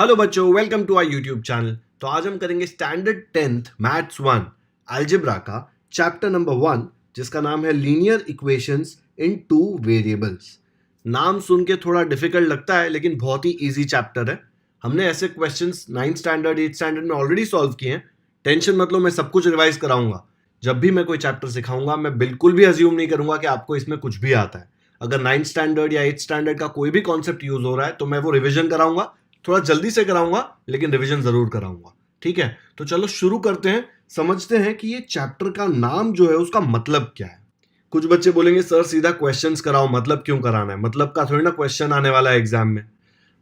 Hello बच्चों, welcome to our YouTube channel. तो आज हम करेंगे स्टैंडर्ड 10th मैथ्स 1 अलजेब्रा का चैप्टर नंबर 1, जिसका नाम है linear equations in two variables. नाम सुन के थोड़ा डिफिकल्ट लगता है, लेकिन बहुत ही इजी चैप्टर है। हमने ऐसे questions 9th standard 8th standard में ऑलरेडी सॉल्व किए हैं। टेंशन मत लो, मैं सब कुछ रिवाइज कराऊंगा। जब भी मैं कोई चैप्टर सिखाऊंगा, मैं बिल्कुल भी अज्यूम नहीं करूंगा कि आपको इसमें कुछ भी आता है। अगर 9th स्टैंडर्ड या 8th स्टैंडर्ड का कोई भी कॉन्सेप्ट यूज हो रहा है तो मैं वो रिविजन कराऊंगा। थोड़ा जल्दी से कराऊंगा, लेकिन रिवीजन जरूर कराऊंगा। ठीक है, तो चलो शुरू करते हैं। समझते हैं कि ये चैप्टर का नाम जो है उसका मतलब क्या है। कुछ बच्चे बोलेंगे सर सीधा क्वेश्चंस कराओ, मतलब क्यों कराना है? मतलब का थोड़ी ना क्वेश्चन आने वाला है एग्जाम में।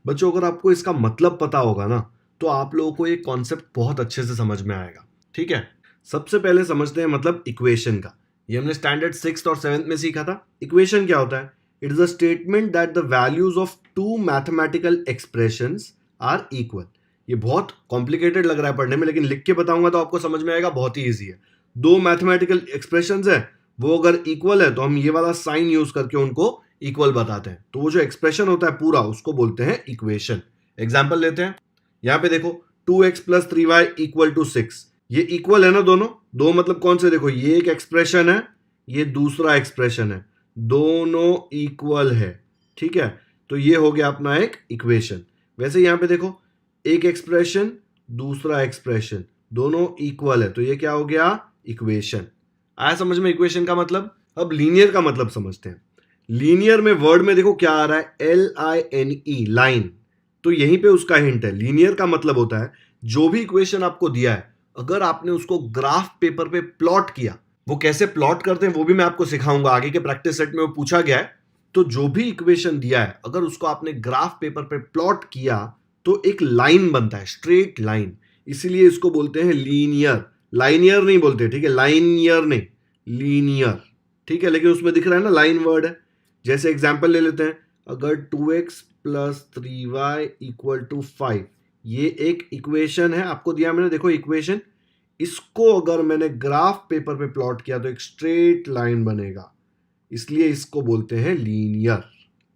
बच्चों, अगर आपको इसका मतलब पता होगा ना, तो आप लोगों को ये कॉन्सेप्ट बहुत अच्छे से समझ में आएगा। ठीक है, सबसे पहले समझते हैं मतलब इक्वेशन का। ये हमने स्टैंडर्ड 6th और 7th में सीखा था। इक्वेशन क्या होता है? It is a statement that the values of two mathematical expressions are equal. ये बहुत कॉम्प्लिकेटेड लग रहा है पढ़ने में, लेकिन लिख के बताऊंगा तो आपको समझ में आएगा, बहुत ही ईजी है। दो मैथमेटिकल एक्सप्रेशंस है, वो अगर इक्वल है तो हम ये वाला साइन यूज करके उनको इक्वल बताते हैं। तो वो जो एक्सप्रेशन होता है पूरा, उसको बोलते हैं इक्वेशन। एग्जाम्पल लेते हैं। यहां पे देखो, 2x plus 3y equal to 6। ये इक्वल है ना दोनों? दो मतलब कौन से? देखो, ये एक एक्सप्रेशन है, ये दूसरा एक्सप्रेशन है, दोनों इक्वल है। ठीक है, तो ये हो गया अपना एक इक्वेशन। वैसे यहां पे देखो, एक एक्सप्रेशन, दूसरा एक्सप्रेशन, दोनों इक्वल है, तो ये क्या हो गया? इक्वेशन। आया समझ में इक्वेशन का मतलब? अब लीनियर का मतलब समझते हैं। लीनियर में वर्ड में देखो क्या आ रहा है, LINE, लाइन। तो यहीं पे उसका हिंट है। लीनियर का मतलब होता है जो भी इक्वेशन आपको दिया है, अगर आपने उसको ग्राफ पेपर पे प्लॉट किया, वो कैसे प्लॉट करते हैं वो भी मैं आपको सिखाऊंगा, आगे के प्रैक्टिस सेट में वो पूछा गया है। तो जो भी इक्वेशन दिया है, अगर उसको आपने ग्राफ पेपर पे प्लॉट किया तो एक लाइन बनता है, स्ट्रेट लाइन। इसीलिए इसको बोलते हैं लीनियर। लाइनियर नहीं बोलते, ठीक है? लाइनियर नहीं, लीनियर। ठीक है, लेकिन उसमें दिख रहा है ना लाइन वर्ड है। जैसे एग्जाम्पल ले लेते हैं, अगर 2x plus 3y equal to 5, ये एक इक्वेशन है, आपको दिया मैंने, देखो इक्वेशन। इसको अगर मैंने ग्राफ पेपर पे प्लॉट किया तो एक स्ट्रेट लाइन बनेगा, इसलिए इसको बोलते हैं लीनियर।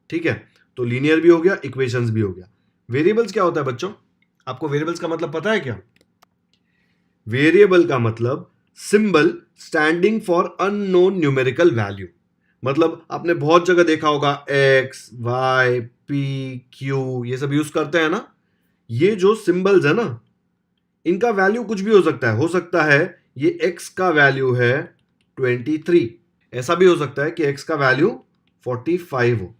ठीक है, तो लीनियर भी हो गया, इक्वेशंस भी हो गया। वेरिएबल्स क्या होता है बच्चों? आपको वेरिएबल्स का मतलब पता है क्या? वेरिएबल का मतलब symbol standing for unknown numerical value. मतलब आपने बहुत जगह देखा होगा, एक्स, वाई, पी, क्यू, ये सब यूज करते हैं ना। ये जो सिंबल्स है ना, इनका वैल्यू कुछ भी हो सकता है। हो सकता है ये x का वैल्यू है 23, ऐसा भी हो सकता है कि x का वैल्यू 45 हो,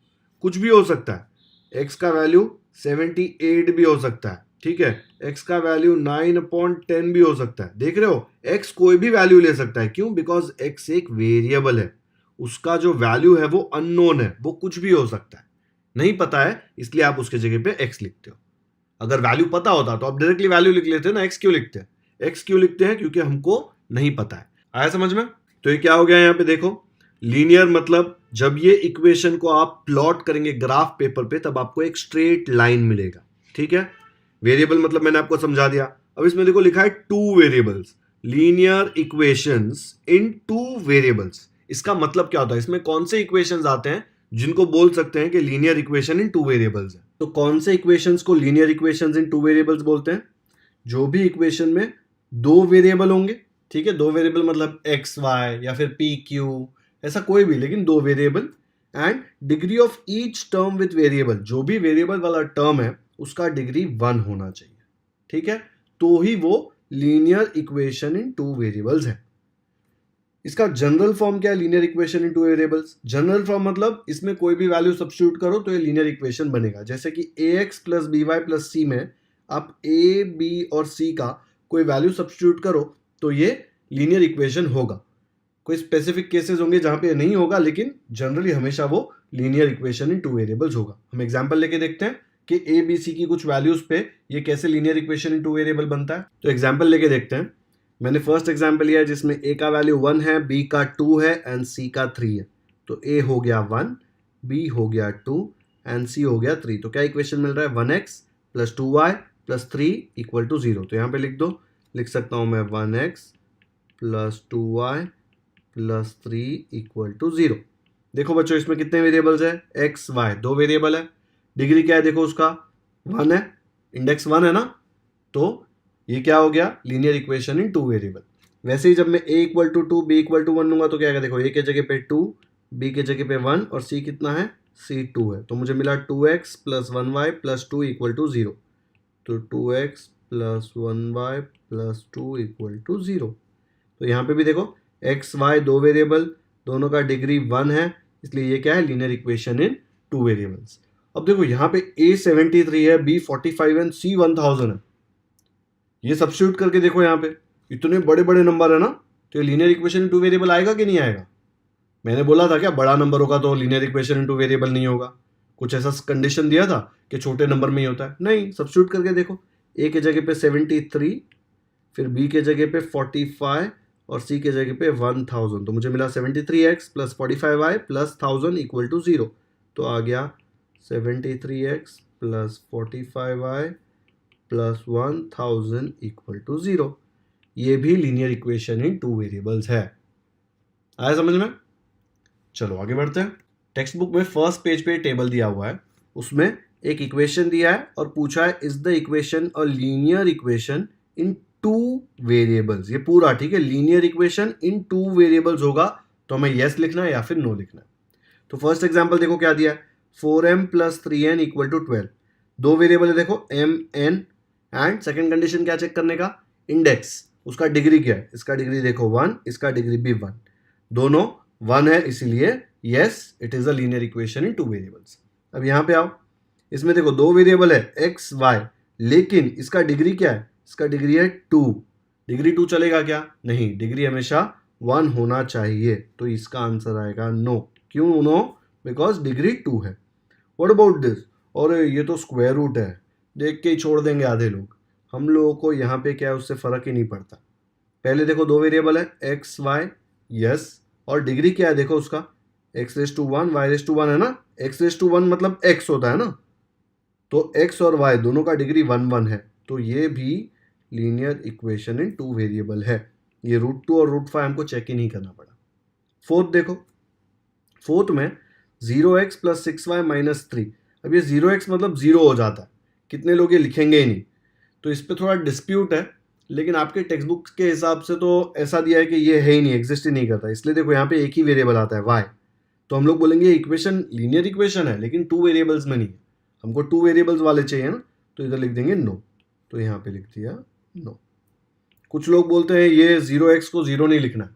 कुछ भी हो सकता है। x का वैल्यू 78 भी हो सकता है। ठीक है, x का वैल्यू 9/10 भी हो सकता है। देख रहे हो, x कोई भी वैल्यू ले सकता है। क्यों? बिकॉज x एक वेरिएबल है, उसका जो वैल्यू है वो अननोन है, वो कुछ भी हो सकता है। नहीं पता है, इसलिए आप उसके जगह पे x लिखते हो। अगर वैल्यू पता होता तो आप डायरेक्टली वैल्यू लिख लेते ना। एक्स क्यों लिखते हैं? एक्स क्यों लिखते हैं? क्योंकि हमको नहीं पता है। आया समझ में? तो ये क्या हो गया यहाँ पे देखो, लीनियर मतलब जब ये इक्वेशन को आप प्लॉट करेंगे ग्राफ पेपर पे, तब आपको एक स्ट्रेट लाइन मिलेगा। ठीक है, वेरिएबल मतलब मैंने आपको समझा दिया। अब इसमें देखो लिखा है two variables, linear equations in two variables. इसका मतलब क्या होता है? इसमें कौन से इक्वेशंस आते हैं जिनको बोल सकते हैं कि लीनियर इक्वेशन इन टू वेरिएबल्स है? तो कौन से इक्वेशंस को linear equations in two variables बोलते हैं? जो भी इक्वेशन में दो वेरिएबल होंगे। ठीक है, दो वेरिएबल मतलब एक्स वाई या फिर पी क्यू, ऐसा कोई भी, लेकिन दो variable. And degree of each term with variable, जो भी वेरिएबल वाला टर्म है उसका डिग्री 1 होना चाहिए। ठीक है, तो ही वो लीनियर इक्वेशन इन टू वेरिएबल्स है। इसका जनरल फॉर्म क्या है? लीनियर इक्वेशन इन टू वेरिएबल्स। जनरल फॉर्म मतलब इसमें कोई भी वैल्यू सब्स्टिट्यूट करो तो ये लीनियर इक्वेशन बनेगा। जैसे कि ax plus B Y plus C में आप a, b और c का कोई वैल्यू सब्स्टिट्यूट करो तो ये लीनियर इक्वेशन होगा। कोई स्पेसिफिक केसेस होंगे जहां पे नहीं होगा, लेकिन जनरली हमेशा वो लीनियर इक्वेशन इन टू वेरिएबल्स होगा। हम एग्जांपल लेके देखते हैं कि a, b, c की कुछ वैल्यूज पे ये कैसे लीनियर इक्वेशन इन टू वेरिएबल बनता है। तो एग्जांपल लेके देखते हैं। मैंने फर्स्ट एग्जांपल लिया है जिसमें a का वैल्यू 1 है, b का 2 है एंड c का 3 है। तो a हो गया 1, b हो गया 2 एंड c हो गया 3। तो क्या इक्वेशन मिल रहा है? 1x plus 2y plus 3 equal to 0। तो यहाँ पे लिख दो, लिख सकता हूँ मैं 1x plus 2y plus 3 equal to 0। देखो बच्चों, इसमें कितने वेरिएबल्स है? x, y, दो वेरिएबल है। डिग्री क्या है? देखो उसका 1 है। इंडेक्स 1 है ना, तो ये क्या हो गया, लीनियर इक्वेशन इन 2 वेरिएबल। वैसे ही जब मैं a equal to 2 b equal to 1 लूंगा तो क्या आएगा, देखो a के जगह पे 2, b के जगह पे 1 और c कितना है, c 2 है, तो मुझे मिला 2x plus 1y plus 2 equal to 0। तो 2x plus 1y plus 2 equal to 0। तो यहाँ पे भी देखो x y दो वेरिएबल, दोनों का डिग्री 1 है, इसलिए ये क्या है, लीनियर इक्वेशन इन 2 वेरिएबल्स। अब देखो यहाँ पे a 73 है, b 45 है, c 1000 है। ये सब्स्टिट्यूट करके देखो, यहाँ पे इतने बड़े बड़े नंबर है ना, तो ये लीनियर इक्वेशन इन 2 वेरिएबल आएगा कि नहीं आएगा। मैंने बोला था क्या बड़ा नंबर होगा तो लीनियर इक्वेशन इन 2 वेरिएबल नहीं होगा, कुछ ऐसा कंडीशन दिया था कि छोटे नंबर में ही होता है। नहीं, सब्स्टिट्यूट करके देखो, a के जगह पे 73, फिर b के जगह पे 45 और c के जगह पे 1000, तो मुझे मिला 73x plus 45y plus 1000 equal to 0। तो आ गया 73x plus 45y plus 1000 equal to 0। ये भी लीनियर इक्वेशन इन 2 वेरिएबल्स है। आया समझ में? चलो आगे बढ़ते हैं। टेक्स्ट बुक में फर्स्ट पेज पे टेबल दिया हुआ है, उसमें एक इक्वेशन दिया है और पूछा है is the equation a linear equation in 2 variables. ये पूरा ठीक है, लीनियर इक्वेशन इन 2 वेरिएबल्स होगा तो हमें यस लिखना है या फिर नो लिखना है। तो फर्स्ट एग्जांपल देखो क्या दिया है, 4m plus 3n equal to 12। दो वेरिएबल है देखो m n, and second condition क्या चेक करने का, इंडेक्स, उसका डिग्री क्या है, इसका डिग्री देखो 1, इसका डिग्री भी 1, दोनों 1 है, इसीलिए yes it is a linear equation in 2 variables. अब यहाँ पे आओ, इसमें देखो दो वेरिएबल है x y, लेकिन इसका डिग्री क्या है, इसका डिग्री है 2। डिग्री 2 चलेगा क्या, नहीं, डिग्री हमेशा 1 होना चाहिए, तो इसका आंसर आएगा नो। क्यों नो, बिकॉज डिग्री 2 है। व्हाट अबाउट दिस, और ये तो स्क्वायर रूट है, देख के ही छोड़ देंगे आधे लोग। हम लोगों को यहाँ पे क्या है, उससे फर्क ही नहीं पड़ता। पहले देखो दो वेरिएबल है एक्स वाई, यस, और डिग्री क्या है देखो उसका, x raise to 1 y raise to 1 है ना, एक्स रेस टू 1 मतलब एक्स होता है ना, तो एक्स और वाई दोनों का डिग्री 1 1 है, तो ये भी लीनियर इक्वेशन इन 2 वेरिएबल है। ये √2 और √5 हमको चेक ही नहीं करना पड़ा। फोर्थ देखो, फोर्थ में 0x प्लस 6y माइनस 3। अब ये 0x मतलब 0 हो जाता है, कितने लोग ये लिखेंगे ही नहीं, तो इस पर थोड़ा डिस्प्यूट है, लेकिन आपके टेक्स्ट बुक के हिसाब से तो ऐसा दिया है कि ये है ही नहीं, एग्जिस्ट ही नहीं करता, इसलिए देखो यहाँ पे एक ही वेरिएबल आता है y, तो हम लोग बोलेंगे इक्वेशन लीनियर इक्वेशन है लेकिन 2 वेरिएबल्स में नहीं है, हमको 2 वेरिएबल्स वाले चाहिए ना, तो इधर लिख देंगे नो, तो यहाँ पे लिख दिया नो। कुछ लोग बोलते हैं ये 0x को 0 नहीं लिखना,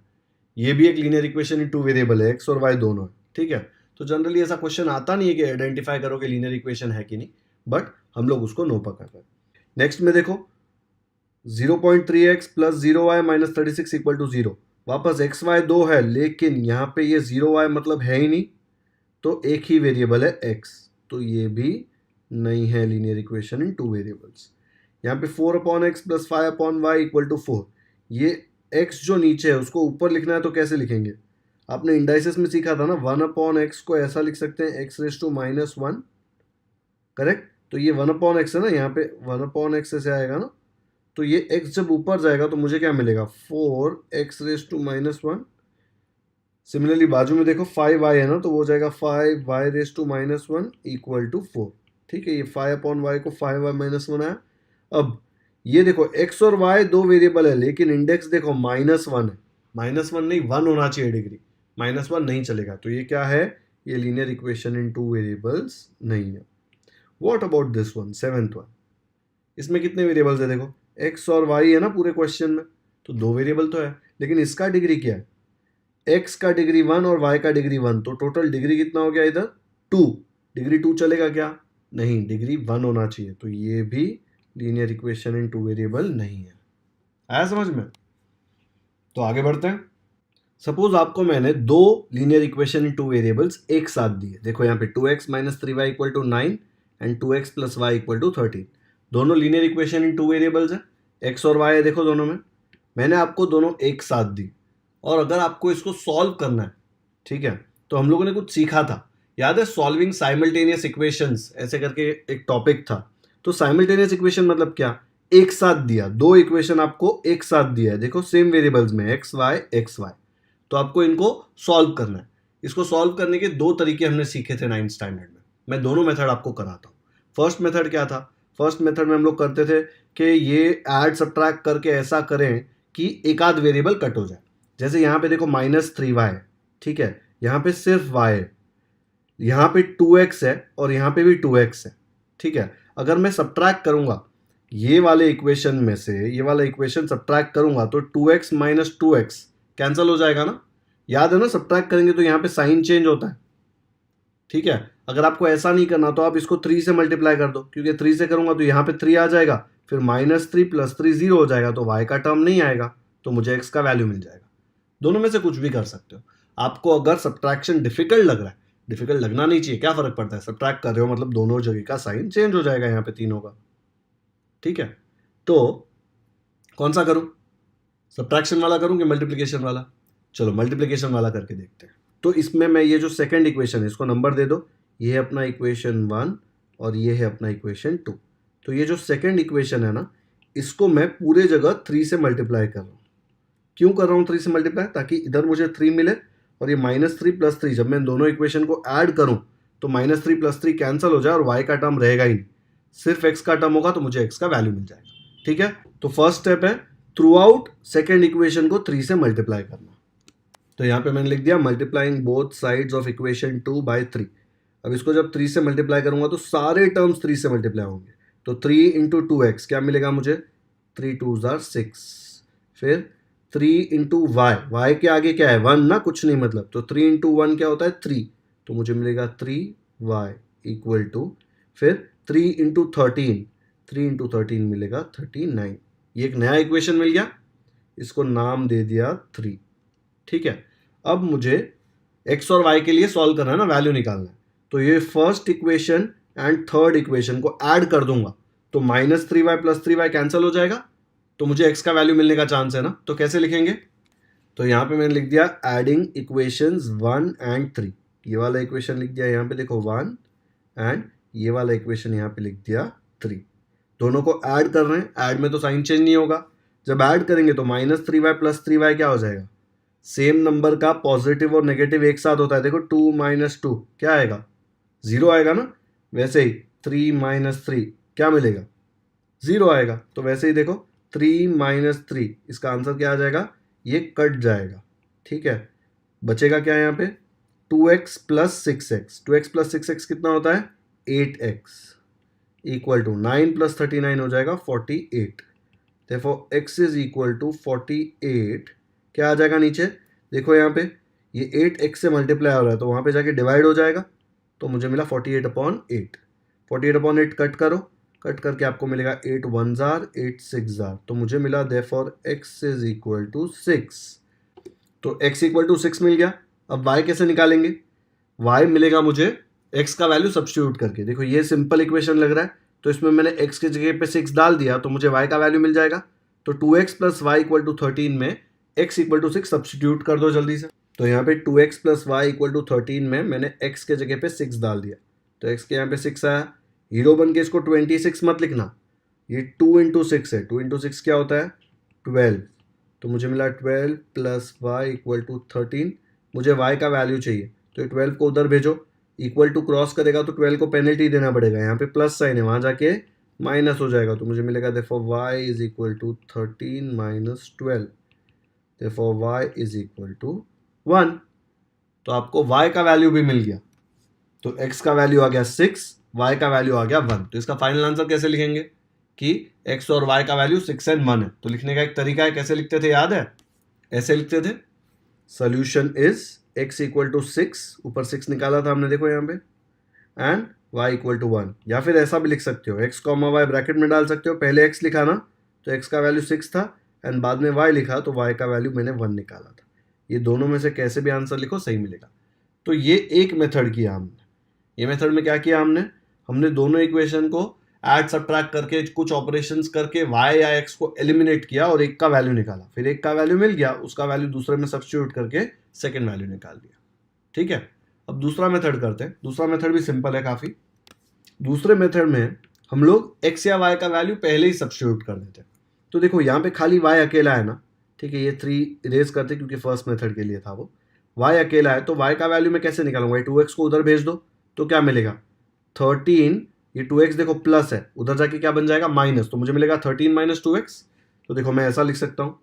ये भी एक लीनियर इक्वेशन इन 2 वेरिएबल है, x और y दोनों है, ठीक है। तो जनरली ऐसा क्वेश्चन आता नहीं है कि आइडेंटिफाई करो कि लीनियर इक्वेशन है कि नहीं, बट हम लोग उसको नो पकड़ रहे हैं। नेक्स्ट में देखो 0.3x plus 0y minus 36 equal to 0। वापस एक्स वाई 2 है, लेकिन यहाँ पे ये 0y मतलब है ही नहीं, तो एक ही वेरिएबल है x, तो ये भी नहीं है लीनियर इक्वेशन इन 2 वेरिएबल्स। यहाँ पे 4/x plus 5/y equal to 4, ये x जो नीचे है उसको ऊपर लिखना है तो कैसे लिखेंगे, आपने इंडाइसिस में सीखा था ना, 1/x को ऐसा लिख सकते हैं x raise to minus 1, correct. तो ये 1/x है ना, यहाँ पे 1/x ऐसे आएगा ना, तो ये x जब ऊपर जाएगा तो मुझे क्या मिलेगा, 4x race to minus 1। Similarly बाजू में देखो 5y है ना, तो वो हो जाएगा 5y raise to minus 1 equal to 4, ठीक है। ये 5/y को 5y माइनस 1 आया। अब ये देखो x और y दो वेरिएबल है, लेकिन इंडेक्स देखो -1 है, -1 नहीं 1 होना चाहिए डिग्री, -1 नहीं चलेगा, तो ये क्या है, ये लीनियर इक्वेशन इन 2 वेरिएबल्स नहीं है। What about this one, 7th one, इसमें कितने वेरिएबल्स है देखो, x और y है ना पूरे क्वेश्चन में, तो दो वेरिएबल तो है, लेकिन इसका डिग्री क्या है, x का डिग्री 1 और y का डिग्री 1, तो टोटल डिग्री कितना हो गया इधर 2। डिग्री 2 चलेगा क्या, नहीं, डिग्री 1 होना चाहिए, तो ये भी लीनियर इक्वेशन इन 2 वेरिएबल नहीं है। आया समझ में? तो आगे बढ़ते हैं। सपोज आपको मैंने दो लीनियर इक्वेशन इन 2 वेरिएबल्स एक साथ दिए, देखो यहाँ पे 2x minus 3y equal to 9 and 2x plus y equal to 13, दोनों लीनियर इक्वेशन इन 2 वेरिएबल्स है, x और y है देखो दोनों में, मैंने आपको दोनों एक साथ दी, और अगर आपको इसको सॉल्व करना है, ठीक है, तो हम लोगों ने कुछ सीखा था, याद है, सॉल्विंग साइमल्टेनियस इक्वेशंस ऐसे करके एक टॉपिक था। तो साइमल्टेनियस इक्वेशन मतलब क्या, एक साथ दिया, दो इक्वेशन आपको एक साथ दिया है, देखो सेम वेरिएबल्स में एक्स वाई, तो आपको इनको सॉल्व करना है। इसको सॉल्व करने के दो तरीके हमने सीखे थे 9th स्टैंडर्ड में, मैं दोनों मेथड आपको कराता हूँ। फर्स्ट मेथड क्या था, फर्स्ट मेथड में हम लोग करते थे कि ये ऐड सब्ट्रैक्ट करके ऐसा करें कि एक आध वेरिएबल कट हो जाए। जैसे यहाँ पे देखो -3y, ठीक है, यहाँ पे सिर्फ y है, यहाँ पे 2x है और यहाँ पे भी 2x है, ठीक है। अगर मैं सब्ट्रैक्ट करूंगा ये वाले इक्वेशन में से ये वाला इक्वेशन सब्ट्रैक्ट करूंगा तो 2x माइनस 2x कैंसिल हो जाएगा ना। याद है ना, सब्ट्रैक्ट करेंगे तो यहाँ पे साइन चेंज होता है, ठीक है। अगर आपको ऐसा नहीं करना तो आप इसको 3 से मल्टीप्लाई कर दो, क्योंकि 3 से करूंगा तो यहाँ पे 3 आ जाएगा, फिर -3 + 3 0 हो जाएगा, तो y का टर्म नहीं आएगा, तो मुझे x का वैल्यू मिल जाएगा। दोनों में से कुछ भी कर सकते हो। आपको अगर सब्ट्रैक्शन डिफिकल्ट लग रहा है, डिफिकल्ट लगना नहीं चाहिए, क्या फर्क पड़ता है, सब्ट्रैक्ट कर रहे हो मतलब दोनों जगह का साइन चेंज हो जाएगा यहाँ पे तीनों का, ठीक है। तो कौन सा करूं, सब्ट्रैक्शन वाला करूं कि मल्टीप्लिकेशन वाला? चलो मल्टीप्लिकेशन वाला करके देखते हैं। तो इसमें मैं ये जो सेकंड इक्वेशन है इसको नंबर दे दो, ये है अपना इक्वेशन 1 और ये है अपना इक्वेशन 2। तो ये जो सेकंड इक्वेशन है ना, इसको मैं पूरे जगह 3 से मल्टीप्लाई कर रहा हूँ। क्यों कर रहा हूँ 3 से मल्टीप्लाई? ताकि इधर मुझे 3 मिले और ये -3 + 3 जब मैं दोनों इक्वेशन को ऐड करूँ तो -3 + 3 कैंसिल हो जाए और y का टर्म रहेगा ही नहीं, सिर्फ x का टर्म होगा, तो मुझे x का वैल्यू मिल जाएगा, ठीक है। तो फर्स्ट स्टेप है थ्रू आउट सेकेंड इक्वेशन को 3 से मल्टीप्लाई करना। तो यहाँ पे मैंने लिख दिया multiplying both sides of equation 2 by 3। अब इसको जब 3 से मल्टीप्लाई करूंगा तो सारे टर्म्स 3 से मल्टीप्लाई होंगे, तो 3 × 2x क्या मिलेगा मुझे, 3 × 2 = 6, फिर 3 × y के आगे क्या है 1 ना, कुछ नहीं मतलब, तो 3 × 1 क्या होता है 3, तो मुझे मिलेगा 3y = फिर 3 × 13, 3 × 13 मिलेगा 39। ये एक नया इक्वेशन मिल गया, इसको नाम दे दिया 3, ठीक है। अब मुझे x और y के लिए सॉल्व करना है ना, वैल्यू निकालना है, तो ये first equation and third equation को ऐड कर दूंगा, तो -3y + 3y कैंसिल हो जाएगा, तो मुझे x का वैल्यू मिलने का चांस है ना। तो कैसे लिखेंगे, तो यहाँ पे मैंने लिख दिया एडिंग इक्वेशंस 1 एंड 3। ये वाला इक्वेशन लिख दिया यहाँ पे देखो 1 एंड ये वाला इक्वेशन यहाँ पे लिख दिया 3। दोनों को ऐड कर रहे हैं, ऐड में तो साइन चेंज नहीं होगा, जब ऐड करेंगे तो -3y + 3y क्या हो जाएगा, सेम नंबर का पॉजिटिव और नेगेटिव एक साथ होता है, देखो 2 - 2 क्या आएगा, 0 आएगा ना। वैसे ही 3 - 3 क्या मिलेगा, 0 आएगा। तो वैसे ही देखो 3 - 3 इसका आंसर क्या आ जाएगा, ये कट जाएगा, ठीक है। बचेगा क्या यहाँ पे 2x + 6x, 2x + 6x कितना होता है 8x = 9 + 39 हो जाएगा 48। Therefore x = 48 क्या आ जाएगा नीचे, देखो यहाँ पे ये 8x से मल्टीप्लाई हो रहा है तो वहाँ पे जाके डिवाइड हो जाएगा, तो मुझे मिला 48/8। 48/8 कट करो, कट करके आपको मिलेगा 8 1 जार 8 6 जार, तो मुझे मिला therefore x = 6। तो x = 6 मिल गया। अब y कैसे निकालेंगे, y मिलेगा मुझे x का वैल्यू सब्स्टिट्यूट करके। देखो ये सिंपल इक्वेशन लग रहा है, तो इसमें मैंने x की जगह पे 6 डाल दिया तो मुझे y का वैल्यू मिल जाएगा। तो 2x + y = 13 में x = 6 सब्स्टिट्यूट कर दो जल्दी से। तो यहाँ पे 2x + y = 13 में मैंने x के जगह पे 6 डाल दिया, तो x के यहाँ पे 6 आया। हीरो बन के इसको 26 मत लिखना, ये 2 × 6 है, 2 × 6 क्या होता है 12, तो मुझे मिला 12 + y = 13। मुझे y का वैल्यू चाहिए, तो ये 12 को उधर भेजो, इक्वल टू क्रॉस करेगा तो 12 को पेनल्टी देना पड़ेगा, यहाँ पे प्लस साइन है वहाँ जाके माइनस हो जाएगा, तो मुझे मिलेगा therefore y = 13 - 12, therefore y = 1। तो आपको y का वैल्यू भी मिल गया, तो x का वैल्यू आ गया 6, y का वैल्यू आ गया 1। तो इसका फाइनल आंसर कैसे लिखेंगे कि x और y का वैल्यू 6 एंड 1 है। तो लिखने का एक तरीका है, कैसे लिखते थे याद है, ऐसे लिखते थे सोल्यूशन इज x = 6, ऊपर 6 निकाला था हमने देखो यहाँ पे, एंड y = 1, या फिर ऐसा भी लिख सकते हो x, y ब्रैकेट में डाल सकते हो, पहले x लिखा ना तो x का वैल्यू 6 था एंड बाद में y लिखा तो y का वैल्यू मैंने 1 निकाला था। ये दोनों में से कैसे भी आंसर लिखो सही मिलेगा। तो ये एक मेथड किया हमने। ये मेथड में क्या किया हमने दोनों इक्वेशन को ऐड सब्ट्रैक्ट करके कुछ ऑपरेशंस करके y या x को एलिमिनेट किया और एक का वैल्यू निकाला, फिर एक का वैल्यू मिल गया, उसका वैल्यू दूसरे में सब्स्टिट्यूट करके सेकेंड वैल्यू निकाल दिया, ठीक है। अब दूसरा मेथड करते हैं। दूसरा मेथड भी सिंपल है काफ़ी। दूसरे मेथड में हम लोग x या y का वैल्यू पहले ही सब्स्टिट्यूट कर देते हैं। तो देखो यहाँ पे खाली y अकेला है ना, ठीक है, ये 3 इरेज करते क्योंकि फर्स्ट मेथड के लिए था वो, y अकेला है तो y का वैल्यू मैं कैसे निकालूंगा, 2x को उधर भेज दो तो क्या मिलेगा 13 ये 2x देखो प्लस है, उधर जाके क्या बन जाएगा माइनस, तो मुझे मिलेगा 13 माइनस 2x। तो देखो मैं ऐसा लिख सकता हूँ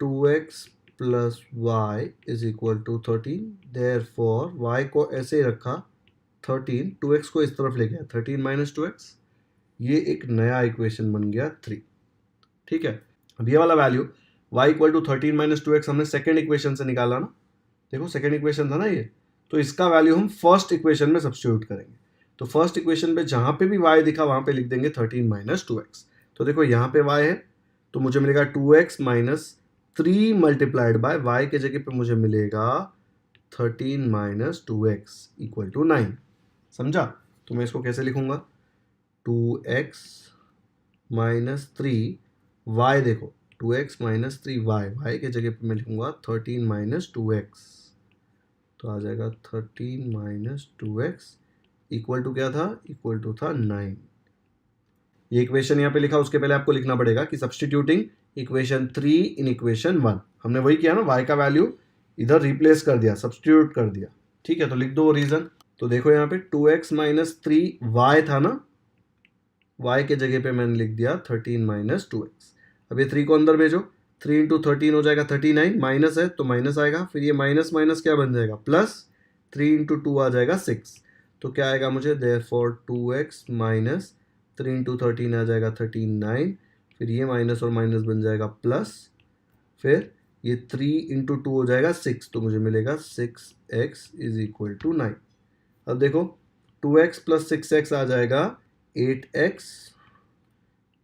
2x plus y is equal to 13, therefore y को ऐसे ही रखा 13, 2x को इस तरफ ले गया 13 माइनस 2x, ये एक नया इक्वेशन बन गया 3। ठीक है, अब ये वाला value y equal to 13 minus 2x हमने सेकेंड इक्वेशन से निकाला ना, देखो सेकेंड इक्वेशन था ना ये, तो इसका वैल्यू हम फर्स्ट इक्वेशन में सब्स्टिट्यूट करेंगे। तो फर्स्ट इक्वेशन पे जहां पे भी y दिखा वहां पे लिख देंगे 13 माइनस 2x। तो देखो यहाँ पे y है तो मुझे मिलेगा 2x minus 3 multiplied by y के जगह पे मुझे मिलेगा 13 माइनस 2x इक्वल टू 9। समझा? तो मैं इसको कैसे लिखूंगा 2x माइनस 3 y, देखो 2x माइनस 3 y के जगह पे मैं लिखूंगा 13 माइनस 2x, तो आ जाएगा 13 माइनस 2x इक्वल टू क्या था, इक्वल टू था 9। ये इक्वेशन यहाँ पे लिखा, उसके पहले आपको लिखना पड़ेगा कि सब्स्टिट्यूटिंग इक्वेशन 3 इन इक्वेशन 1, हमने वही किया ना, y का वैल्यू इधर रिप्लेस कर दिया, सब्स्टिट्यूट कर दिया। ठीक है, तो लिख दो रीजन। तो देखो यहाँ पे 2x माइनस 3y था ना, y के जगह पे मैंने लिख दिया 13 माइनस 2x। अब ये 3 को अंदर भेजो, 3 इंटू 13 हो जाएगा 39, माइनस है तो माइनस आएगा, फिर ये माइनस माइनस क्या बन जाएगा प्लस, 3 इंटू 2 आ जाएगा 6, तो क्या आएगा मुझे देयरफॉर 2x माइनस 3 इंटू 13 आ जाएगा 39, फिर ये माइनस और माइनस बन जाएगा प्लस, फिर ये 3 इंटू 2 हो जाएगा 6, तो मुझे मिलेगा 6x इज इक्वल टू 9। अब देखो 2x प्लस 6x आ जाएगा 8x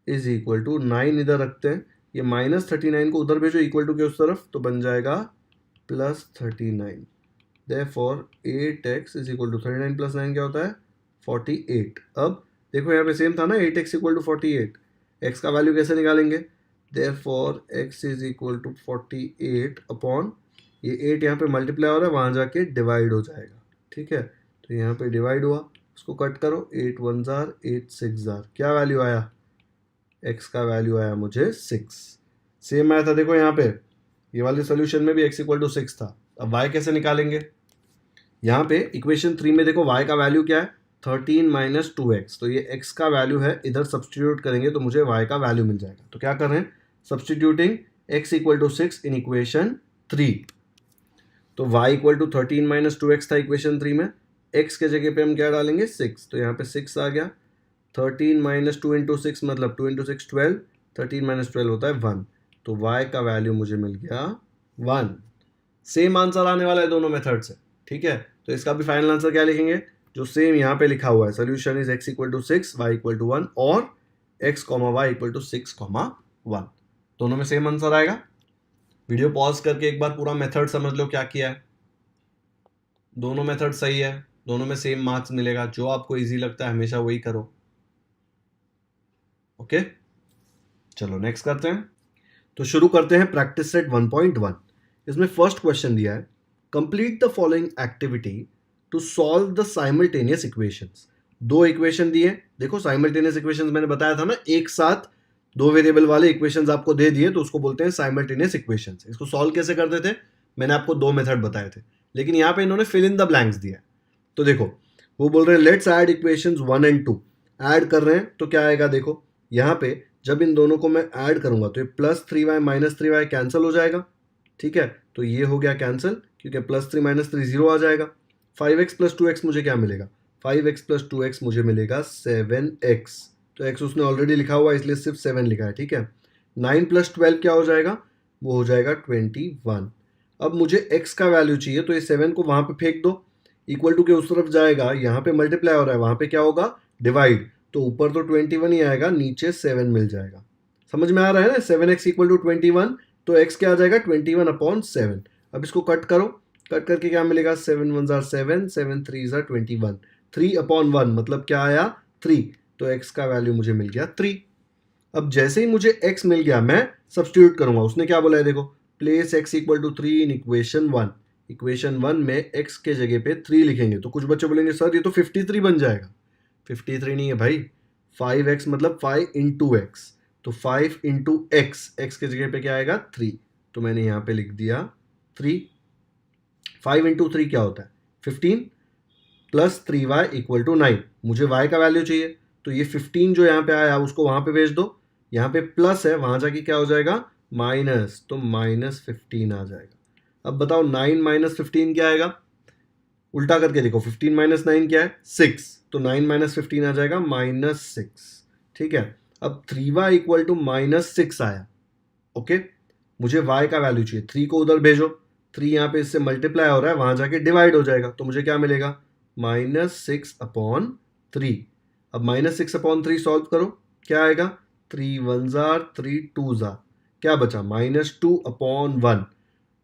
इज इक्वल टू 9, इधर रखते हैं, ये माइनस 39 को उधर भेजो इक्वल टू के उस तरफ, तो बन जाएगा plus 39। Therefore 8x is equal to 39 plus 9 क्या होता है 48। अब देखो यहाँ पे सेम था ना 8x इक्वल टू 48, x का वैल्यू कैसे निकालेंगे, therefore x is equal to 48 upon ये 8 यहाँ पे मल्टीप्लाई हो रहा है, वहाँ जाके डिवाइड हो जाएगा। ठीक है, तो यहाँ पे डिवाइड हुआ, उसको कट करो, 8 1 जार 8 6 जार, क्या वैल्यू आया, x का वैल्यू आया मुझे 6। सेम आया था देखो यहाँ पे, ये वाले सोल्यूशन में भी x इक्वल टू 6 था। अब y कैसे निकालेंगे, यहाँ पे इक्वेशन 3 में देखो y का वैल्यू क्या है 13 माइनस 2x, तो ये x का वैल्यू है, इधर सब्स्टिट्यूट करेंगे तो मुझे y का वैल्यू मिल जाएगा। तो क्या कर रहे हैं, substituting x equal to 6 in equation 3, तो y equal to 13 minus 2x था इक्वेशन 3 में, x के जगह पे हम क्या डालेंगे 6, तो यहाँ पे 6 आ गया, 13 माइनस 2 इंटू 6 मतलब 2 इंटू 6 12, 13 माइनस 12 होता है 1, तो y का वैल्यू मुझे मिल गया 1। सेम आंसर आने वाला है दोनों मेथड से। ठीक है, तो इसका भी फाइनल आंसर क्या लिखेंगे, जो सेम यहाँ पे लिखा हुआ है, solution is x equal to 6 y equal to 1 और x comma y equal to 6 comma 1, दोनों में सेम आंसर आएगा। वीडियो पॉज करके एक बार पूरा मेथड समझ लो क्या किया है, दोनों मेथड सही है, दोनों में सेम मार्क्स मिलेगा, जो आपको इजी लगता है हमेशा वही करो। ओके, चलो नेक्स्ट करते हैं। तो शुरू करते हैं प्रैक्टिस सेट 1.1। इसमें फर्स्ट क्वेश्चन दिया है, complete the following activity to solve the simultaneous equations. दो इक्वेशन दिए, देखो साइमल्टेनियस इक्वेशंस मैंने बताया था ना, एक साथ दो वेरिएबल वाले इक्वेशंस आपको दे दिए तो उसको बोलते हैं साइमल्टेनियस इक्वेशंस। इसको सॉल्व कैसे करते थे, मैंने आपको दो मेथड बताए थे, लेकिन यहाँ पे इन्होंने फिल इन द ब्लैंक्स दिया। तो देखो वो बोल रहे हैं let's add equations 1 and 2, add कर रहे हैं तो क्या आएगा, देखो यहाँ पे जब इन दोनों को मैं ऐड करूंगा तो ये plus 3y minus 3y cancel हो जाएगा। ठीक है, तो ये हो गया कैंसिल, क्योंकि प्लस 3 माइनस 3 0 आ जाएगा। 5x प्लस 2x मुझे क्या मिलेगा, 5x प्लस 2x मुझे मिलेगा 7x, तो x उसने ऑलरेडी लिखा हुआ है इसलिए सिर्फ 7 लिखा है। ठीक है, 9 प्लस 12 क्या हो जाएगा, वो हो जाएगा 21। अब मुझे x का वैल्यू चाहिए, तो ये 7 को वहाँ पे फेंक दो, इक्वल टू के उस तरफ जाएगा, यहाँ पे मल्टीप्लाई हो रहा है, वहाँ पे क्या होगा डिवाइड, तो ऊपर तो 21 ही आएगा, नीचे 7 मिल जाएगा। समझ में आ रहा है ना, 7x इक्वल टू 21, तो x क्या आ जाएगा 21 अपॉन 7। अब इसको कट करो, कट करके क्या मिलेगा, 7 1 जार 7, 7 3 जार 21, 3 अपॉन 1 मतलब क्या आया 3, तो x का वैल्यू मुझे मिल गया 3। अब जैसे ही मुझे x मिल गया मैं सब्स्टिट्यूट करूंगा, उसने क्या बोला है देखो, place x equal to 3 in equation 1। Equation 1 में x के जगह पे 3 लिखेंगे, तो कुछ बच्चे बोलेंगे सर ये तो 53 बन जाएगा। 53 नहीं है भाई, 5x मतलब 5 इंटू एक्स, तो 5 इंटू एक्स, एक्स के जगह पे क्या आएगा 3, तो मैंने यहाँ पे लिख दिया 3। 5 इंटू 3 क्या होता है 15, प्लस 3y इक्वल टू 9। मुझे y का वैल्यू चाहिए, तो ये 15 जो यहाँ पे आया उसको वहाँ पे भेज दो, यहाँ पे प्लस है, वहाँ जाके क्या हो जाएगा माइनस, तो -15 आ जाएगा। अब बताओ 9 माइनस 15 क्या आएगा, उल्टा करके देखो, 15 माइनस 9 क्या है 6, तो 9 माइनस 15 आ जाएगा -6। ठीक है, अब 3y इक्वल टू -6 आया। ओके, मुझे y का वैल्यू चाहिए, 3 को उधर भेजो, 3 यहाँ पे इससे मल्टीप्लाई हो रहा है, वहां जाके डिवाइड हो जाएगा, तो मुझे क्या मिलेगा -6/3। अब -6/3 सॉल्व करो, क्या आएगा 3 1 जार 3 2 जार, क्या बचा -2/1।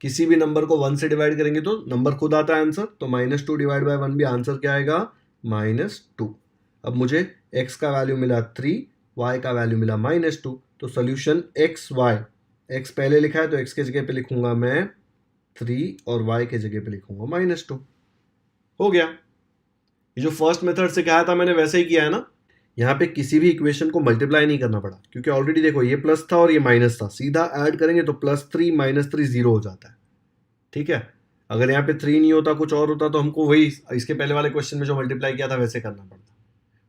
किसी भी नंबर को 1 से डिवाइड करेंगे तो नंबर खुद आता है आंसर, तो -2 डिवाइड बाय 1 भी आंसर क्या आएगा -2। अब मुझे x का वैल्यू मिला 3, y का वैल्यू मिला -2, तो सोल्यूशन x y, x पहले लिखा है तो x के जगह पे लिखूंगा मैं 3 और y के जगह पे लिखूंगा -2। हो गया। ये जो फर्स्ट मेथड से कहा था मैंने वैसे ही किया है ना, यहाँ पे किसी भी इक्वेशन को मल्टीप्लाई नहीं करना पड़ा, क्योंकि ऑलरेडी देखो ये प्लस था और ये माइनस था, सीधा ऐड करेंगे तो +3 -3 0 हो जाता है। ठीक है, अगर यहाँ पे 3 नहीं होता कुछ और होता तो हमको वही इसके पहले वाले क्वेश्चन में जो मल्टीप्लाई किया था वैसे करना पड़ता।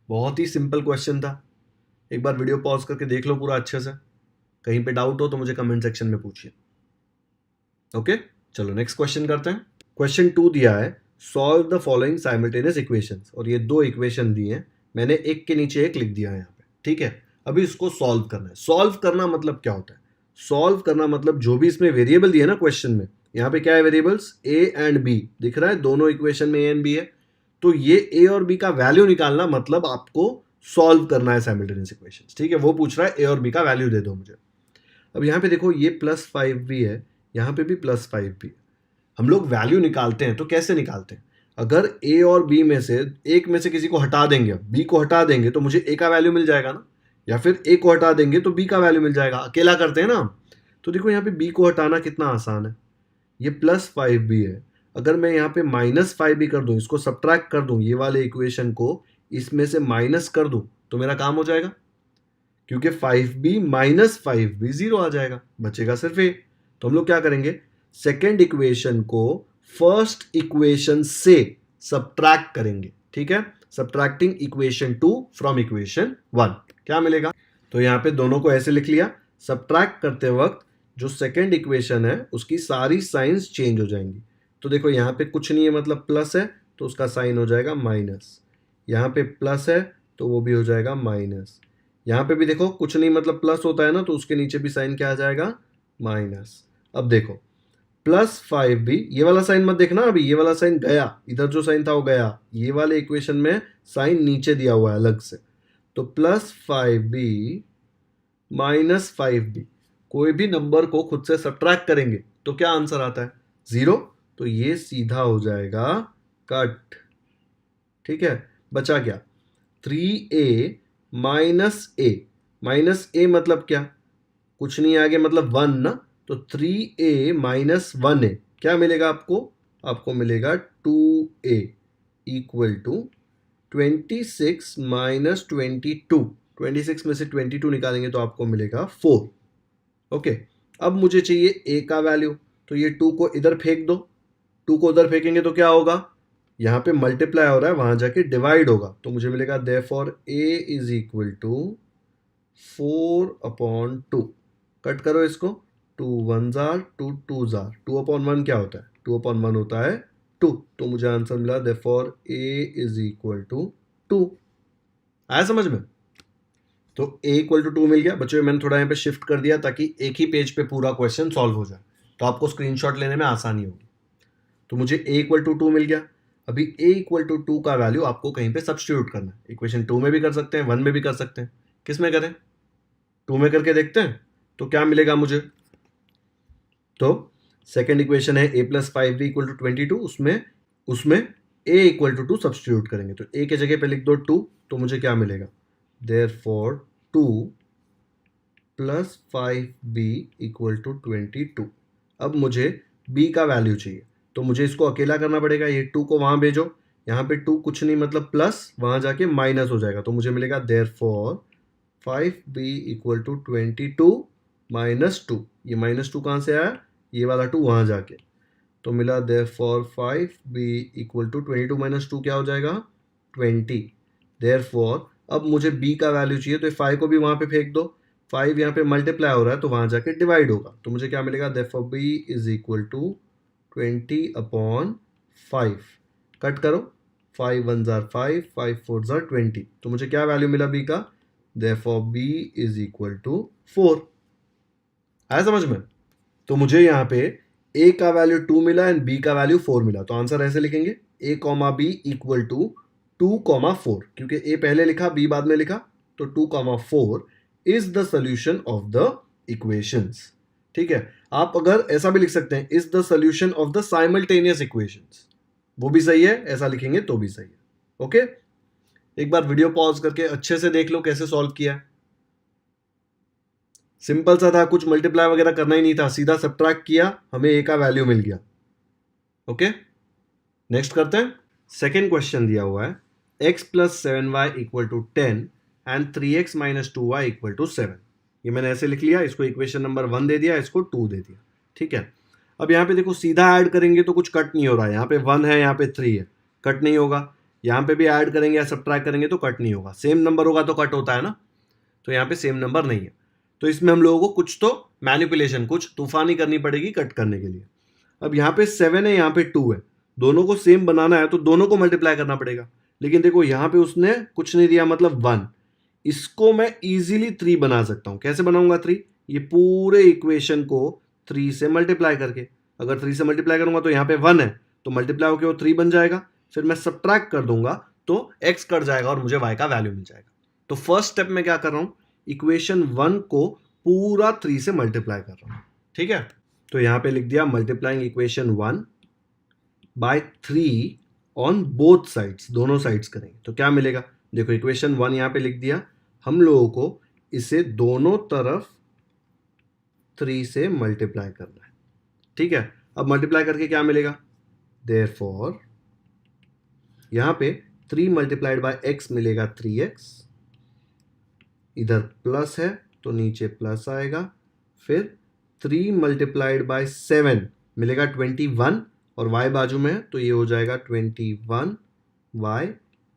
बहुत ही सिंपल क्वेश्चन था, एक बार वीडियो पॉज करके देख लो पूरा अच्छे से, कहीं पे डाउट हो तो मुझे कमेंट सेक्शन में पूछिए। ओके, चलो नेक्स्ट क्वेश्चन करते हैं। क्वेश्चन 2 दिया है, solve the following simultaneous equations, और ये 2 इक्वेशन दिए हैं, मैंने एक के नीचे एक लिख दिया है यहाँ पे। ठीक है, अभी इसको सॉल्व करना है। सॉल्व करना मतलब क्या होता है, सॉल्व करना मतलब जो भी इसमें वेरिएबल दिए ना क्वेश्चन में, यहाँ पे क्या है वेरिएबल्स a एंड b दिख रहा है, दोनों इक्वेशन में a एंड b है, तो ये a और b का वैल्यू निकालना मतलब आपको सॉल्व करना है साइमल्टेनियस इक्वेशंस। ठीक है, वो पूछ रहा है a और b का वैल्यू दे दो मुझे। अब यहाँ पे देखो ये +5 भी है, यहाँ पे भी +5 भी है। हम लोग वैल्यू निकालते हैं तो कैसे निकालते हैं, अगर a और b में से एक में से किसी को हटा देंगे, b को हटा देंगे तो मुझे a का वैल्यू मिल जाएगा ना, या फिर a को हटा देंगे तो b का वैल्यू मिल जाएगा, अकेला करते हैं ना। तो देखो यहाँ पे b को हटाना कितना आसान है, ये +5 भी है, अगर मैं यहाँ पे -5 भी कर दूं, इसको सब्ट्रैक्ट कर दूं, ये वाले इक्वेशन को इसमें से माइनस कर दूं, तो मेरा काम हो जाएगा, क्योंकि 5b - 5b 0 आ जाएगा, बचेगा सिर्फ a। तो हम लोग क्या करेंगे, सेकेंड इक्वेशन को फर्स्ट इक्वेशन से सब्ट्रैक्ट करेंगे। ठीक है, सब्ट्रैक्टिंग इक्वेशन 2 फ्रॉम इक्वेशन 1, क्या मिलेगा, तो यहाँ पे दोनों को ऐसे लिख लिया, सब्ट्रैक्ट करते वक्त जो सेकेंड इक्वेशन है उसकी सारी साइंस चेंज हो जाएंगी। तो देखो यहाँ पे कुछ नहीं है मतलब प्लस है, तो उसका साइन हो जाएगा माइनस, यहाँ पे प्लस है तो वो भी हो जाएगा माइनस, यहाँ पे भी देखो कुछ नहीं मतलब प्लस होता है ना, तो उसके नीचे भी साइन क्या आ जाएगा माइनस। अब देखो +5 भी, ये वाला साइन मत देखना, अभी ये वाला साइन गया, इधर जो साइन था वो गया, ये वाले इक्वेशन में साइन नीचे दिया हुआ है अलग से, तो +5b -5b, कोई भी नंबर को खुद से सब्ट्रैक्ट करेंगे तो क्या आंसर आता है 0, तो ये सीधा हो जाएगा कट। ठीक है, बचा क्या 3a -a मतलब क्या, कुछ नहीं आगे मतलब 1 ना, तो 3a - 1a क्या मिलेगा आपको, आपको मिलेगा 2a इक्वल टू 26 - 22, 26 में से 22 निकालेंगे तो आपको मिलेगा 4। ओके, अब मुझे चाहिए a का वैल्यू, तो ये 2 को इधर फेंक दो, 2 को उधर फेंकेंगे तो क्या होगा, यहाँ पे मल्टीप्लाई हो रहा है वहां जाके डिवाइड होगा, तो मुझे मिलेगा therefore a is equal to 4/2। Cut करो इसको, 2 1 जार 2 2 जार, 2/1 क्या होता है, 2/1 होता है 2, तो मुझे आंसर मिला therefore a is equal to 2। आया समझ में, तो a इक्वल टू 2 मिल गया। बच्चों मैंने थोड़ा यहाँ पे शिफ्ट कर दिया ताकि एक ही पेज पे पूरा क्वेश्चन सॉल्व हो जाए, तो आपको स्क्रीनशॉट लेने में आसानी होगी। तो मुझे a इक्वल टू 2 मिल गया, अभी a इक्वल टू 2 का वैल्यू आपको कहीं पे सब्स्टिट्यूट करना है, इक्वेशन 2 में भी कर सकते हैं, 1 में भी कर सकते हैं, किस में करें, 2 में करके देखते हैं तो क्या मिलेगा मुझे। तो सेकेंड इक्वेशन है a + 5b = 22, उसमें a इक्वल टू 2 सब्स्टिट्यूट करेंगे, तो a के जगह पे लिख दो 2, तो मुझे क्या मिलेगा देयरफॉर 2 + 5b = 22। अब मुझे b का वैल्यू चाहिए, तो मुझे इसको अकेला करना पड़ेगा, ये 2 को वहां भेजो, यहाँ पे 2 कुछ नहीं मतलब प्लस, वहां जाके माइनस हो जाएगा, तो मुझे मिलेगा देयरफॉर 5b = 22 - 2, ये -2 कहाँ से आया, ये वाला 2 वहां जाके, तो मिला therefore 5b equal to 22 minus 2 क्या हो जाएगा 20। देयरफॉर अब मुझे b का वैल्यू चाहिए, तो 5 को भी वहाँ पे फेंक दो, 5 यहाँ पे मल्टीप्लाई हो रहा है तो वहाँ जाके डिवाइड होगा, तो मुझे क्या मिलेगा therefore b is equal to 20/5। Cut करो, 5 1 जार 5, 5 4 जार 20, तो मुझे क्या वैल्यू मिला b का, therefore b is equal to 4। आया समझ में? तो मुझे यहाँ पे a का वैल्यू 2 मिला एंड b का वैल्यू 4 मिला, तो आंसर ऐसे लिखेंगे a comma b equal to 2,4, क्योंकि a पहले लिखा b बाद में लिखा, तो 2,4 is the solution of the equations. ठीक है, आप अगर ऐसा भी लिख सकते हैं is the solution of the simultaneous equations, वो भी सही है, ऐसा लिखेंगे तो भी सही है। ओके, एक बार वीडियो पॉज करके अच्छे से देख लो कैसे सॉल्व किया है। सिंपल सा था, कुछ मल्टीप्लाई वगैरह करना ही नहीं था, सीधा सब्ट्रैक्ट किया, हमें a का वैल्यू मिल गया। ओके, नेक्स्ट करते हैं। सेकेंड क्वेश्चन दिया हुआ है x plus 7y equal to 10 and 3x minus 2y equal to 7। ये मैंने ऐसे लिख लिया, इसको इक्वेशन नंबर 1 दे दिया, इसको 2 दे दिया। ठीक है, अब यहाँ पे देखो सीधा ऐड करेंगे तो कुछ कट नहीं हो रहा है, यहाँ पे 1 है, यहाँ पे 3 है, कट नहीं होगा। यहाँ पे भी ऐड करेंगे या सब्ट्रैक्ट करेंगे तो कट नहीं होगा, सेम नंबर होगा तो कट होता है ना, तो यहाँ पे सेम नंबर नहीं है, तो इसमें हम लोगों को कुछ तो मैनिपुलेशन, कुछ तूफानी करनी पड़ेगी कट करने के लिए। अब यहाँ पे 7 है, यहाँ पे 2 है, दोनों को सेम बनाना है तो दोनों को मल्टीप्लाई करना पड़ेगा, लेकिन देखो यहाँ पे उसने कुछ नहीं दिया, मतलब 1, इसको मैं इजीली 3 बना सकता हूँ। कैसे बनाऊंगा 3? ये पूरे इक्वेशन को 3 से मल्टीप्लाई करके, अगर 3 से मल्टीप्लाई करूंगा तो यहाँ पे 1 है, तो मल्टीप्लाई होकर वो 3 बन जाएगा, फिर मैं सब्ट्रैक्ट कर दूंगा तो x कट जाएगा और मुझे y का वैल्यू मिल जाएगा। तो फर्स्ट स्टेप में क्या कर रहा हूं, इक्वेशन 1 को पूरा 3 से मल्टीप्लाई कर रहा हूं। ठीक है, तो यहां पे लिख दिया multiplying equation 1 by 3 on both sides, दोनों साइड्स करेंगे तो क्या मिलेगा, देखो इक्वेशन 1 यहां पे लिख दिया, हम लोगों को इसे दोनों तरफ 3 से मल्टीप्लाई करना है। ठीक है, अब मल्टीप्लाई करके क्या मिलेगा, देयरफॉर यहां पे 3 मल्टीप्लाइड बाय x मिलेगा 3x, इधर प्लस है तो नीचे प्लस आएगा, फिर 3 मल्टीप्लाइड बाय 7 मिलेगा 21 और y बाजू में है तो ये हो जाएगा 21y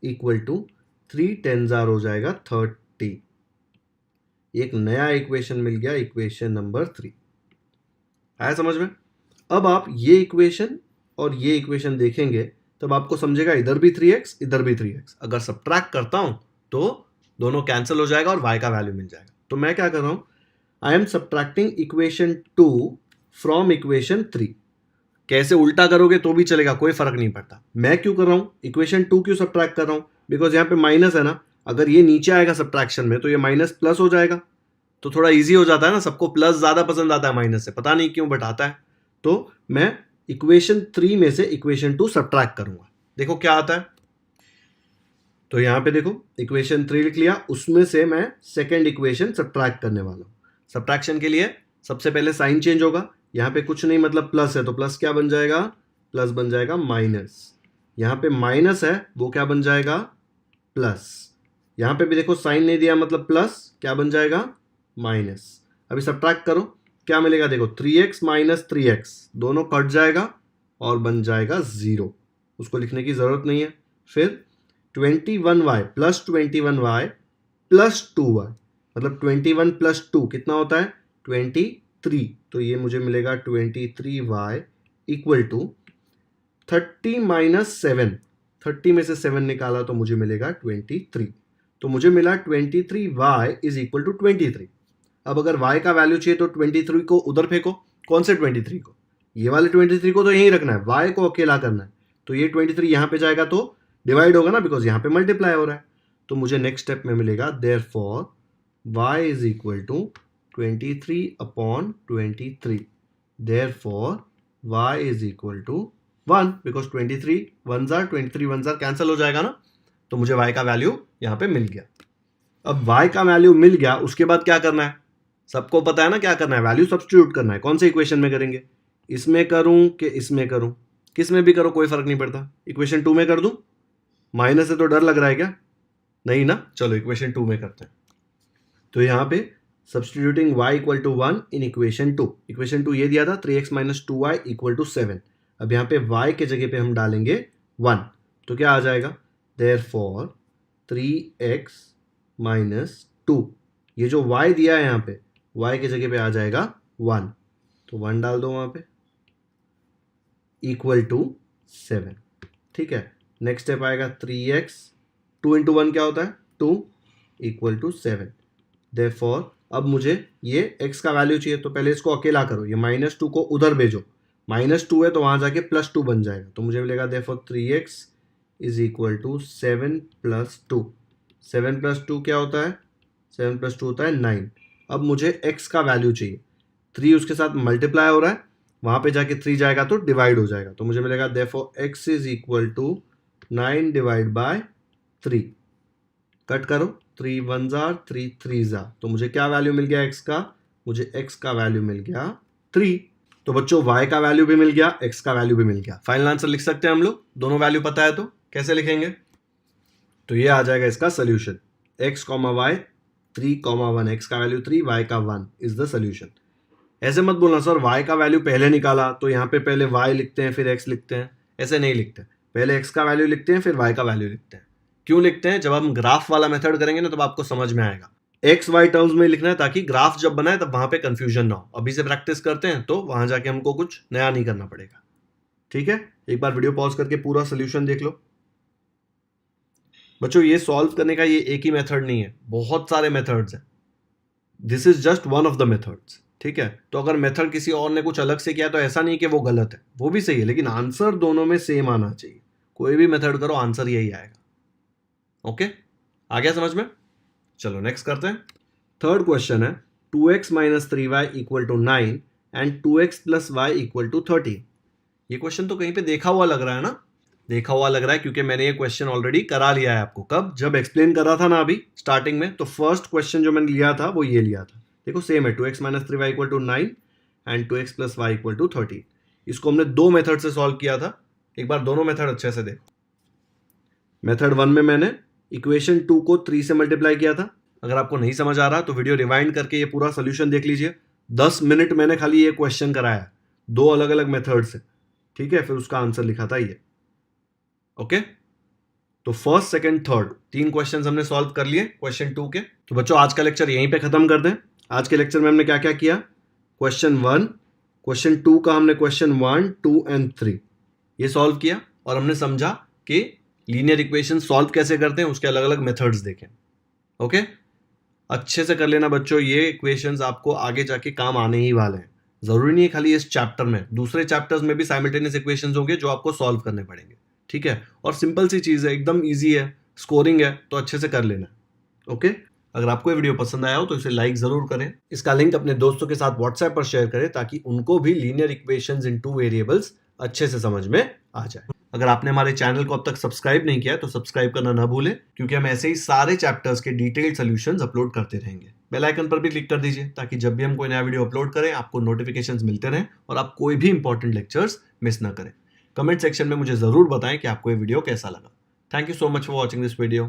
इक्वल टू 3 10 हो जाएगा 30। एक नया इक्वेशन मिल गया, इक्वेशन नंबर 3। आया समझ में? अब आप ये इक्वेशन और ये इक्वेशन देखेंगे तब आपको समझेगा इधर भी 3x इधर भी 3x, अगर सब्ट्रैक्ट करता हूं तो दोनों कैंसिल हो जाएगा और y का वैल्यू मिल जाएगा। तो मैं क्या कर रहा हूं, I am subtracting equation 2 from equation 3। कैसे उल्टा करोगे तो भी चलेगा, कोई फर्क नहीं पड़ता। मैं क्यों कर रहा हूं, इक्वेशन 2 क्यों सब्ट्रैक्ट कर रहा हूं, बिकॉज यहाँ पे माइनस है ना, अगर ये नीचे आएगा सब्ट्रैक्शन में तो ये माइनस प्लस हो जाएगा, तो थोड़ा इजी हो जाता है ना, सबको प्लस ज्यादा पसंद आता है माइनस से, पता नहीं क्यों बट आता है। तो मैं इक्वेशन 3 में से इक्वेशन 2 सब्ट्रैक्ट करूंगा, देखो क्या आता है। तो यहां पे देखो इक्वेशन 3 लिख लिया, उसमें से मैं सेकेंड इक्वेशन सब्ट्रैक्ट करने वाला हूं। सब्ट्रैक्शन के लिए सबसे पहले साइन चेंज होगा, यहां पे कुछ नहीं मतलब प्लस है तो प्लस क्या बन जाएगा, प्लस बन जाएगा माइनस, यहां पे माइनस है वो क्या बन जाएगा प्लस, यहां पे भी देखो साइन नहीं दिया मतलब प्लस, क्या बन जाएगा माइनस। अभी सब्ट्रैक्ट करो क्या मिलेगा, देखो 3x माइनस 3x दोनों कट जाएगा और बन जाएगा 0, उसको लिखने की जरूरत नहीं है। फिर 21y plus 21y plus 2y, मतलब 21 प्लस 2 कितना होता है 23, तो ये मुझे मिलेगा 23y इक्वल टू 30 माइनस 7, 30 में से 7 निकाला तो मुझे मिलेगा 23, तो मुझे मिला 23y इज इक्वल टू 23। अब अगर y का वैल्यू चाहिए तो 23 को उधर फेंको, कौन से 23 को, ये वाले 23 को तो यहीं रखना है, y को अकेला करना है, तो ये 23 यहां पे जाएगा तो डिवाइड होगा ना, बिकॉज यहां पे मल्टीप्लाई हो रहा है। तो मुझे नेक्स्ट स्टेप में मिलेगा therefore y is equal to 23/23, therefore y is equal to 1, because 23 1 cancel हो जाएगा ना, तो मुझे y का वैल्यू यहां पे मिल गया। अब y का वैल्यू मिल गया, उसके बाद क्या करना है, सबको पता है ना क्या करना है, वैल्यू सब्स्टिट्यूट करना है। कौन से इक्वेशन में करेंगे, इसमें करूं कि इसमें करूं, किस में भी करो कोई फर्क नहीं पड़ता। इक्वेशन 2 में कर दूं, माइनस से तो डर लग रहा है क्या, नहीं ना, चलो इक्वेशन 2 में करते हैं। तो यहां पे substituting y equal to 1 in equation 2, equation 2 ये दिया था 3x minus 2y equal to 7, अब यहाँ पे y के जगह पे हम डालेंगे 1, तो क्या आ जाएगा, देयरफॉर 3x माइनस 2, ये जो y दिया है यहाँ पे y के जगह पे आ जाएगा 1, तो 1 डाल दो वहाँ पे, इक्वल टू 7। ठीक है, नेक्स्ट स्टेप आएगा 3x, 2 इंटू 1 क्या होता है 2, इक्वल टू 7। देयरफॉर अब मुझे ये x का वैल्यू चाहिए, तो पहले इसको अकेला करो, ये -2 को उधर भेजो, -2 है तो वहाँ जाके +2 बन जाएगा, तो मुझे मिलेगा therefore 3x is equal to 7 + 2। 7 + 2 क्या होता है, 7 + 2 होता है 9। अब मुझे x का वैल्यू चाहिए, 3 उसके साथ मल्टीप्लाई हो रहा है, वहाँ पे जाके 3 जाएगा तो डिवाइड हो जाएगा, तो मुझे मिलेगा therefore x is equal to 9 divide by 3। Cut करो, 3 1 जार 3 3 जार, तो मुझे क्या वैल्यू मिल गया x का, मुझे x का वैल्यू मिल गया 3। तो बच्चों y का वैल्यू भी मिल गया, x का वैल्यू भी मिल गया। फाइनल आंसर लिख सकते हैं हम लोग, दोनों वैल्यू पता है तो कैसे लिखेंगे, तो ये आ जाएगा इसका सोल्यूशन, x, y 3, 1, x का वैल्यू 3, y का 1 इज द सोल्यूशन। ऐसे मत बोलना सर y का वैल्यू पहले निकाला तो यहाँ पे पहले y लिखते हैं फिर x लिखते हैं, ऐसे नहीं लिखते, पहले x का वैल्यू लिखते हैं फिर y का वैल्यू लिखते हैं। क्यों लिखते हैं, जब हम ग्राफ वाला मेथड करेंगे ना तब आपको समझ में आएगा, एक्स वाई टर्म्स में लिखना है ताकि ग्राफ जब बनाए तब वहां पे कंफ्यूजन ना हो। अभी से प्रैक्टिस करते हैं तो वहां जाके हमको कुछ नया नहीं करना पड़ेगा। ठीक है, एक बार वीडियो पॉज करके पूरा सोल्यूशन देख लो। बच्चों ये सॉल्व करने का ये एक ही मेथड नहीं है, बहुत सारे मेथड्स हैं, this is just one of the methods. ठीक है, तो अगर मेथड किसी और ने कुछ अलग से किया तो ऐसा नहीं कि वो गलत है, वो भी सही है, लेकिन आंसर दोनों में सेम आना चाहिए। कोई भी मेथड करो आंसर यही आएगा। ओके, आ गया समझ में? चलो नेक्स्ट करते हैं। थर्ड क्वेश्चन है 2x - 3y = 9 and 2x + y = 30। ये क्वेश्चन तो कहीं पे देखा हुआ लग रहा है ना, देखा हुआ लग रहा है क्योंकि मैंने ये क्वेश्चन ऑलरेडी करा लिया है आपको। कब, जब एक्सप्लेन कर रहा था ना अभी स्टार्टिंग में, तो फर्स्ट क्वेश्चन जो मैंने लिया था वो ये लिया था। देखो सेम है, 2x - 3y = 9 and 2x + y = 30। इसको हमने दो मेथड से सॉल्व किया था, एक बार दोनों मेथड अच्छे से देखो। मेथड 1 में मैंने इक्वेशन 2 को 3 से मल्टीप्लाई किया था। अगर आपको नहीं समझ आ रहा तो वीडियो रिवाइंड करके ये पूरा सोल्यूशन देख लीजिए। 10 मिनट मैंने खाली ये क्वेश्चन कराया, दो अलग अलग मेथड से। ठीक है, फिर उसका आंसर लिखा था ये। ओके, तो फर्स्ट, सेकंड, थर्ड 3 क्वेश्चंस हमने सॉल्व कर लिए क्वेश्चन 2 के। तो बच्चों आज का लेक्चर यहीं पे खत्म कर दें। आज के लेक्चर में हमने क्या क्या किया, क्वेश्चन 1, क्वेश्चन 2 का हमने क्वेश्चन 1, 2 एंड 3 ये सॉल्व किया, और हमने समझा कि लीनियर इक्वेशन सॉल्व कैसे करते हैं, उसके अलग अलग मेथड्स देखें। ओके, अच्छे से कर लेना बच्चों, ये इक्वेशंस आपको आगे जाके काम आने ही वाले हैं। जरूरी नहीं है खाली इस चैप्टर में, दूसरे चैप्टर्स में भी साइमल्टेनियस इक्वेशंस होंगे जो आपको सॉल्व करने पड़ेंगे। ठीक है, और सिंपल सी चीज है, एकदम इजी है, स्कोरिंग है, तो अच्छे से कर लेना। ओके, अगर आपको ये वीडियो पसंद आया हो तो इसे लाइक जरूर करें, इसका लिंक अपने दोस्तों के साथ व्हाट्सएप पर शेयर करें ताकि उनको भी लीनियर इक्वेशंस इन 2 वेरिएबल्स अच्छे से समझ में आ जाए। अगर आपने हमारे चैनल को अब तक सब्सक्राइब नहीं किया है तो सब्सक्राइब करना ना भूलें, क्योंकि हम ऐसे ही सारे चैप्टर्स के डिटेल्ड सॉल्यूशंस अपलोड करते रहेंगे। बेल आइकन पर भी क्लिक कर दीजिए ताकि जब भी हम कोई नया वीडियो अपलोड करें आपको नोटिफिकेशंस मिलते रहें और आप कोई भी इंपॉर्टेंट लेक्चर्स मिस ना करें। कमेंट सेक्शन में मुझे जरूर बताएं कि आपको ये वीडियो कैसा लगा। Thank you so much for watching this video.